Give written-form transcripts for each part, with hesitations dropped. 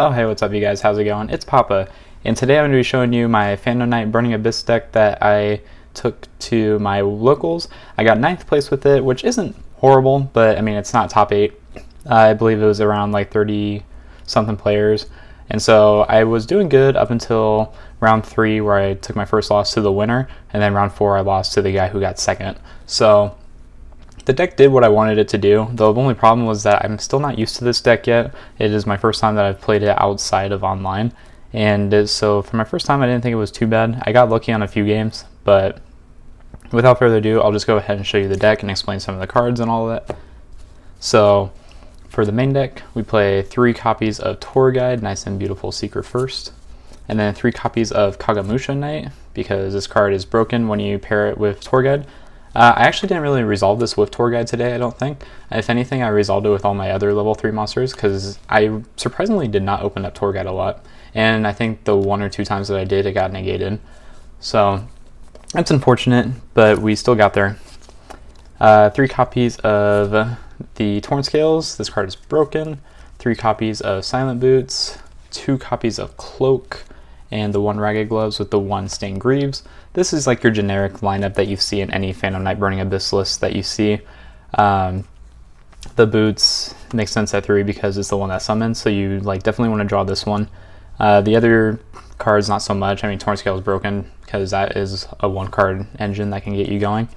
Oh, hey, what's up, you guys? How's it going? It's Papa, and today I'm going to be showing you my Phantom Knight Burning Abyss deck that I took to my locals. I got 9th place with it, which isn't horrible, but I mean, it's not top 8. I believe it was around like 30-something players, and so I was doing good up until round 3, where I took my first loss to the winner, and then round 4 I lost to the guy who got second. So the deck did what I wanted it to do. The only problem was that I'm still not used to this deck yet. It is my first time that I've played it outside of online, and so for my first time I didn't think it was too bad. I got lucky on a few games, but without further ado, I'll just go ahead and show you the deck and explain some of the cards and all of that. So for the main deck, we play 3 copies of Tour Guide, nice and beautiful Secret First, and then 3 copies of Kagamusha Knight, because this card is broken when you pair it with Tour Guide. I actually didn't really resolve this with Tour Guide today, I don't think. If anything, I resolved it with all my other level 3 monsters, because I surprisingly did not open up Tour Guide a lot. And I think the 1 or 2 times that I did, it got negated. So that's unfortunate, but we still got there. 3 copies of the Torn Scales, this card is broken. 3 copies of Silent Boots, 2 copies of Cloak, and the 1 Ragged Gloves with the 1 Stained Greaves. This is like your generic lineup that you see in any Phantom Knight Burning Abyss list that you see. The boots makes sense at 3 because it's the one that summons, so you definitely want to draw this one. The other cards, not so much. I mean, Torn Scale is broken because that is a 1-card engine that can get you going.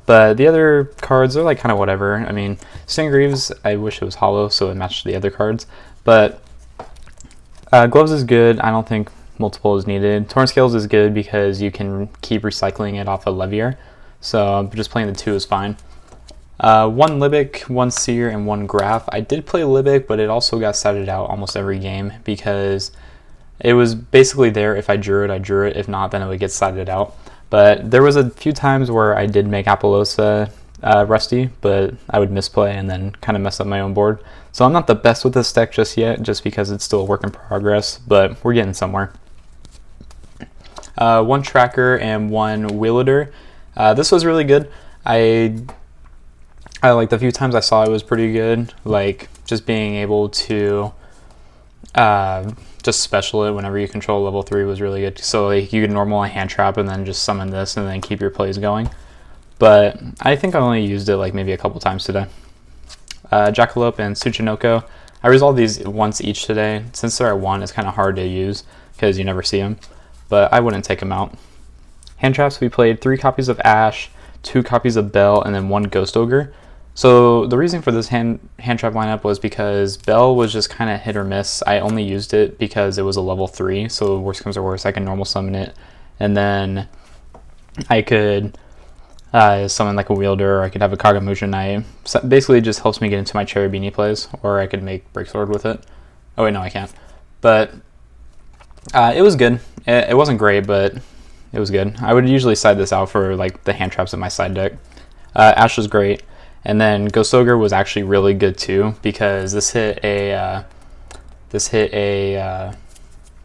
But the other cards are kind of whatever. I mean, Stained Greaves, I wish it was hollow so it matched the other cards. But Gloves is good. I don't think multiple is needed. Torn Scales is good because you can keep recycling it off of Levier, so just playing the 2 is fine. 1 Libic, 1 Seer, and 1 Graph. I did play Libic, but it also got sided out almost every game because it was basically there. If I drew it, I drew it. If not, then it would get sided out. But there was a few times where I did make Apollosa rusty, but I would misplay and then kind of mess up my own board. So I'm not the best with this deck just yet, just because it's still a work in progress, but we're getting somewhere. 1 Tracker and 1 Wielder. This was really good. I like the few times I saw it was pretty good. Just being able to just special it whenever you control level 3 was really good. So you could normal a hand trap and then just summon this and then keep your plays going. But I think I only used it maybe a couple times today. Jackalope and Tsuchinoko. I resolved these once each today. Since they're at 1, it's kind of hard to use because you never see them. But I wouldn't take them out. Hand traps, we played 3 copies of Ash, 2 copies of Bell, and then 1 Ghost Ogre. So the reason for this hand trap lineup was because Bell was just kind of hit or miss. I only used it because it was a level 3, so worst comes to worst, I can normal summon it. And then I could summon a Wielder, or I could have a Kagamusha Knight. So basically it just helps me get into my Cherry Beanie plays, or I could make Breaksword with it. Oh wait, no, I can't. But it was good. It wasn't great, but it was good. I would usually side this out for the hand traps in my side deck. Ash was great, and then Ghost Ogre was actually really good too because this hit a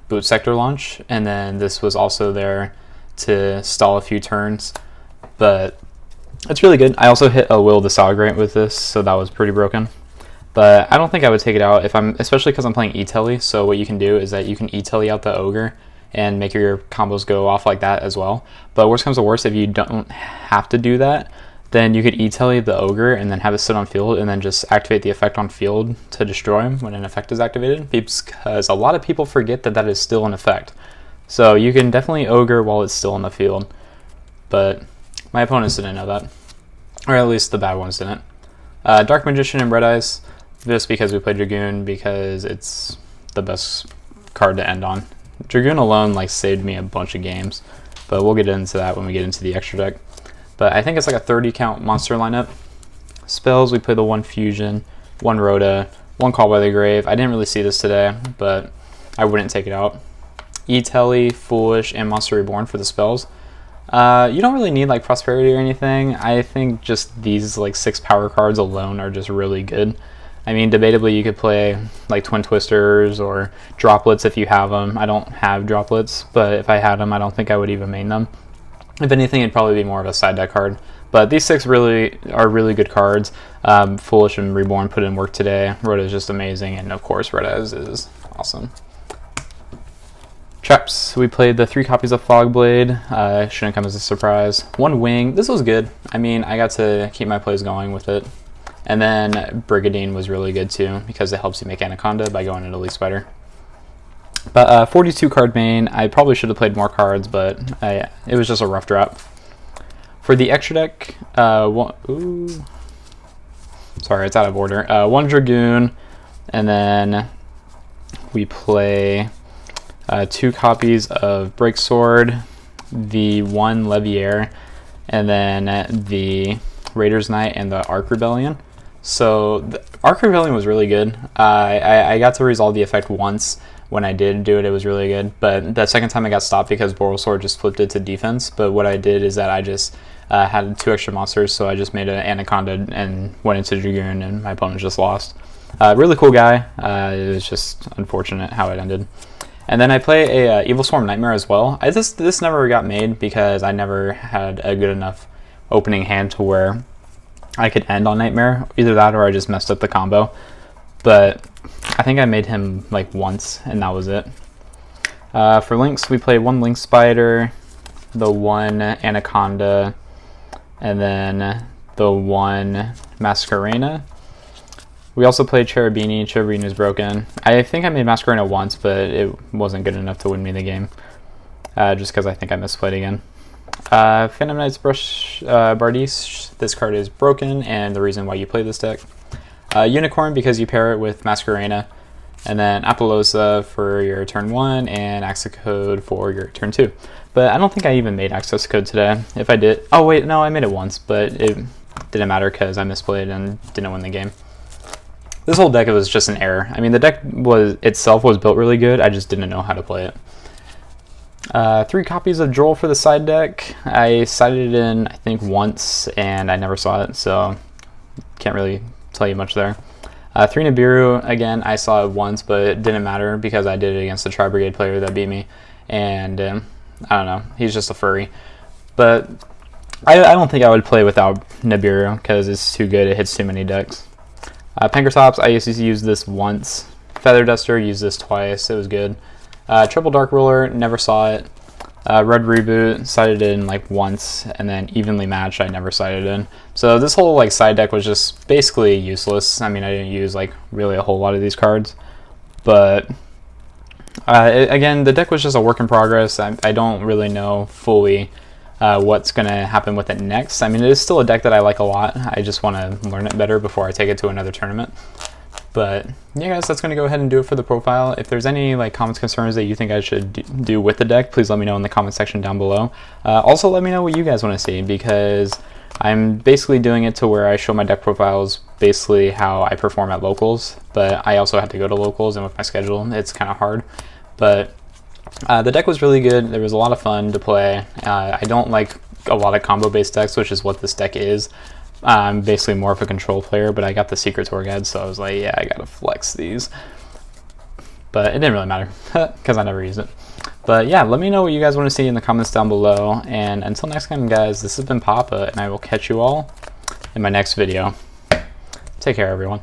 boot sector launch, and then this was also there to stall a few turns. But it's really good. I also hit a Will the Salagrant with this, so that was pretty broken. But I don't think I would take it out especially because I'm playing E-Telly. So what you can do is that you can E-Telly out the Ogre and make your combos go off like that as well. But worst comes to worst, if you don't have to do that, then you could E-Telly the Ogre and then have it sit on field and then just activate the effect on field to destroy him when an effect is activated, because a lot of people forget that that is still an effect. So you can definitely Ogre while it's still in the field, but my opponents didn't know that, or at least the bad ones didn't. Dark Magician and Red Eyes, just because we played Dragoon, because it's the best card to end on. Dragoon alone saved me a bunch of games, but we'll get into that when we get into the extra deck. But I think it's a 30 count monster lineup. Spells, we play the 1 Fusion, 1 Rhoda, 1 Call by the Grave. I didn't really see this today, but I wouldn't take it out. E-Telly, Foolish, and Monster Reborn for the spells. You don't really need Prosperity or anything. I think just these 6 power cards alone are just really good. I mean, debatably you could play Twin Twisters or Droplets if you have them. I don't have Droplets, but if I had them, I don't think I would even main them. If anything, it'd probably be more of a side deck card. But these 6 really are really good cards. Foolish and Reborn put in work today. Rhoda is just amazing, and of course Red Eyes is Awesome. Traps. We played the 3 copies of Fogblade. Shouldn't come as a surprise. 1 wing. This was good. I mean, I got to keep my plays going with it. And then Brigadine was really good too because it helps you make Anaconda by going into Leaf Spider. But 42 card main. I probably should have played more cards, but it was just a rough drop. For the extra deck, sorry, it's out of order. 1 Dragoon, and then we play 2 copies of Breaksword, the 1 Leviaire, and then the Raiders Knight and the Arc Rebellion. So the Arc Rebellion was really good. I got to resolve the effect once. When I did do it, it was really good. But the second time I got stopped because Borosword just flipped it to defense. But what I did is that I just had 2 extra monsters, so I just made an Anaconda and went into Dragoon, and my opponent just lost. Really cool guy. It was just unfortunate how it ended. And then I play a Evil Swarm Nightmare as well. This never got made because I never had a good enough opening hand to where I could end on Nightmare. Either that or I just messed up the combo. But I think I made him like once, and that was it. For links, we played 1 Link Spider, the 1 Anaconda, and then the 1 Masquerena. We also played Cherubini. Cherubini was broken. I think I made Masquerena once, but it wasn't good enough to win me the game. Just because I think I misplayed again. Phantom Knight's Bardiche. This card is broken, and the reason why you play this deck. Unicorn, because you pair it with Masquerena. And then Apollosa for your turn 1, and Access Code for your turn 2. But I don't think I even made Access Code today. If I did... Oh, wait, no, I made it once, but it didn't matter because I misplayed and didn't win the game. This whole deck was just an error. I mean, the deck itself was built really good. I just didn't know how to play it. 3 copies of Droll for the side deck. I sided it in, I think, once, and I never saw it, so can't really tell you much there. 3 Nibiru, again, I saw it once, but it didn't matter because I did it against the Tri-Brigade player that beat me, and I don't know, he's just a furry. But I don't think I would play without Nibiru because it's too good, it hits too many decks. Pankratops, I used to use this once. Feather Duster, used this twice, it was good. Triple Dark Ruler, never saw it. Red Reboot, sided in like once, and then Evenly Matched, I never sided in. So this whole like side deck was just basically useless. I mean, I didn't use like really a whole lot of these cards. But again, the deck was just a work in progress. I don't really know fully what's going to happen with it next. I mean, it is still a deck that I like a lot. I just want to learn it better before I take it to another tournament. But yeah, guys, that's going to go ahead and do it for the profile. If there's any like comments, concerns that you think I should do with the deck, please let me know in the comment section down below. Also, let me know what you guys want to see because I'm basically doing it to where I show my deck profiles basically how I perform at locals. But I also have to go to locals, and with my schedule, it's kind of hard. But the deck was really good. There was a lot of fun to play. I don't like a lot of combo-based decks, which is what this deck is. I'm basically more of a control player, but I got the Secret Tour Guide, so I was like, yeah, I gotta flex these. But it didn't really matter, because I never use it. But yeah, let me know what you guys want to see in the comments down below. And until next time, guys, this has been Papa, and I will catch you all in my next video. Take care, everyone.